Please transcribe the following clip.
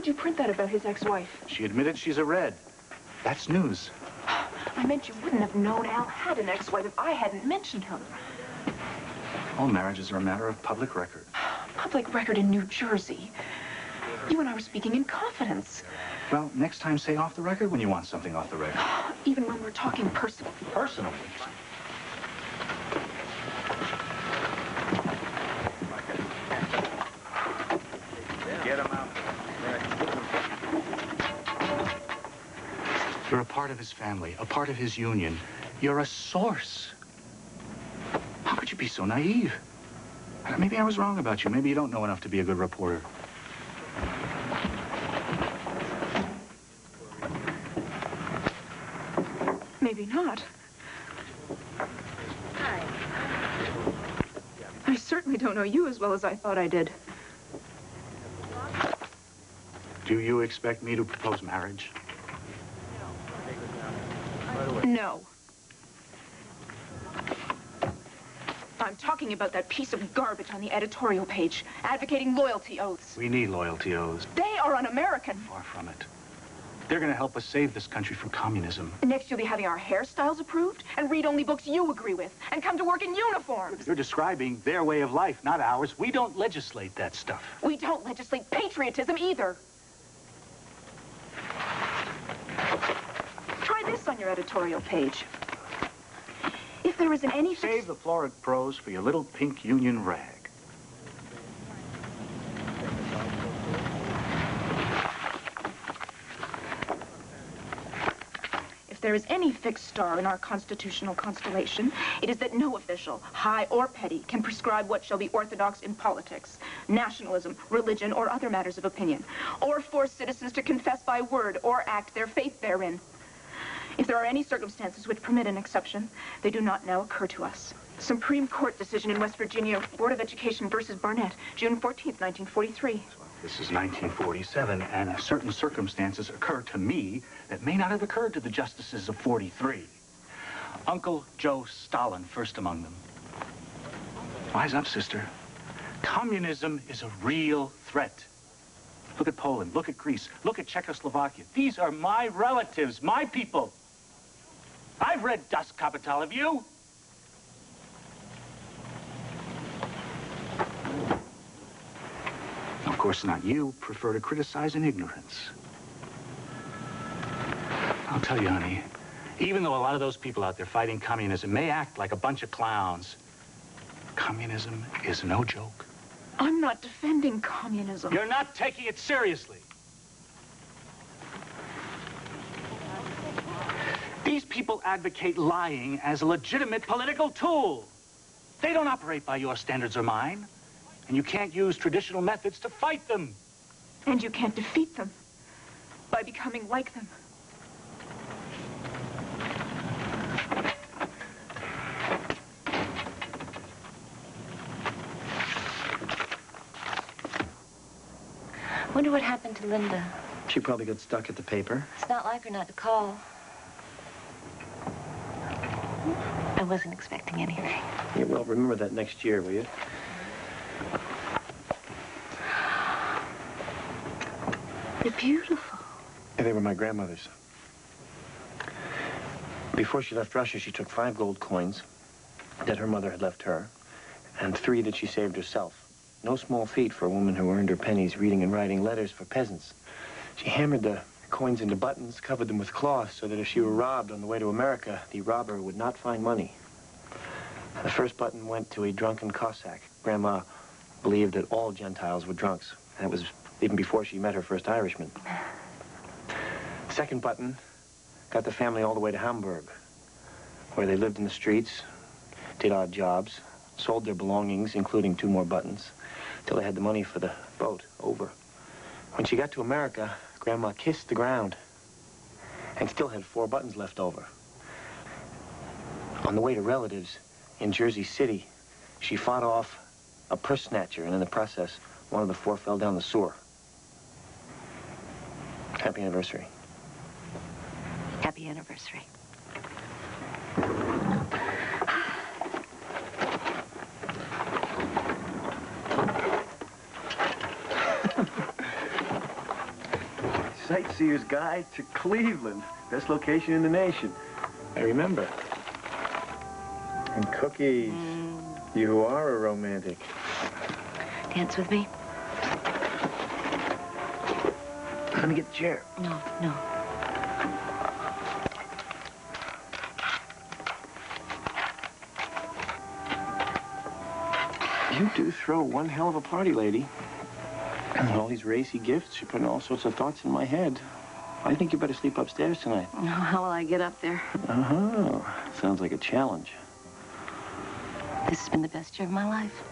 you print that about his ex-wife? She admitted she's a Red. That's news. I meant you wouldn't have known Al had an ex-wife if I hadn't mentioned her. All marriages are a matter of public record. Public record in New Jersey. You and I were speaking in confidence. Well, next time say off the record when you want something off the record. Even when we're talking personally. Personally? Get him out. You're a part of his family, a part of his union. You're a source. How could you be so naive? Maybe I was wrong about you. Maybe you don't know enough to be a good reporter. Maybe not. I certainly don't know you as well as I thought I did. Do you expect me to propose marriage? No. I'm talking about that piece of garbage on the editorial page, advocating loyalty oaths. We need loyalty oaths. They are un-American. Far from it. They're going to help us save this country from communism. Next, you'll be having our hairstyles approved and read only books you agree with and come to work in uniforms. You're describing their way of life, not ours. We don't legislate that stuff. We don't legislate patriotism either. Try this on your editorial page. If there isn't any... Save the florid prose for your little pink union rag. If there is any fixed star in our constitutional constellation, it is that no official, high or petty, can prescribe what shall be orthodox in politics, nationalism, religion, or other matters of opinion, or force citizens to confess by word or act their faith therein. If there are any circumstances which permit an exception, they do not now occur to us. Supreme Court decision in West Virginia, Board of Education versus Barnett, June 14th, 1943. This is 1947, and certain circumstances occur to me that may not have occurred to the justices of 43. Uncle Joe Stalin, first among them. Wise up, sister. Communism is a real threat. Look at Poland, look at Greece, look at Czechoslovakia. These are my relatives, my people. I've read Das Kapital, have you? Of course not. You prefer to criticize in ignorance. I'll tell you, honey, even though a lot of those people out there fighting communism may act like a bunch of clowns, communism is no joke. I'm not defending communism. You're not taking it seriously. These people advocate lying as a legitimate political tool. They don't operate by your standards or mine. And you can't use traditional methods to fight them. And you can't defeat them by becoming like them. Wonder what happened to Linda. She probably got stuck at the paper. It's not like her not to call. I wasn't expecting anything. Yeah, well, remember that next year, will you? They're beautiful. Yeah, they were my grandmother's. Before she left Russia, she took 5 gold coins that her mother had left her, and 3 that she saved herself. No small feat for a woman who earned her pennies reading and writing letters for peasants. She hammered the coins into buttons, covered them with cloth, so that if she were robbed on the way to America, the robber would not find money. The first button went to a drunken Cossack. Grandma believed that all Gentiles were drunks. That was even before she met her first Irishman. The second button got the family all the way to Hamburg, where they lived in the streets, did odd jobs, sold their belongings, including 2 more buttons, till they had the money for the boat over. When she got to America, Grandma kissed the ground and still had 4 buttons left over. On the way to relatives in Jersey City, she fought off a purse snatcher, and in the process, one of the 4 fell down the sewer. Happy anniversary. Happy anniversary. sightseer's guide to Cleveland. Best location in the nation. I remember. And cookies. You are a romantic. Dance with me? Let me get the chair. No, no. You do throw one hell of a party, lady. And all these racy gifts, you're putting all sorts of thoughts in my head. I think you better sleep upstairs tonight. Oh, how will I get up there? Uh-huh. Sounds like a challenge. This has been the best year of my life.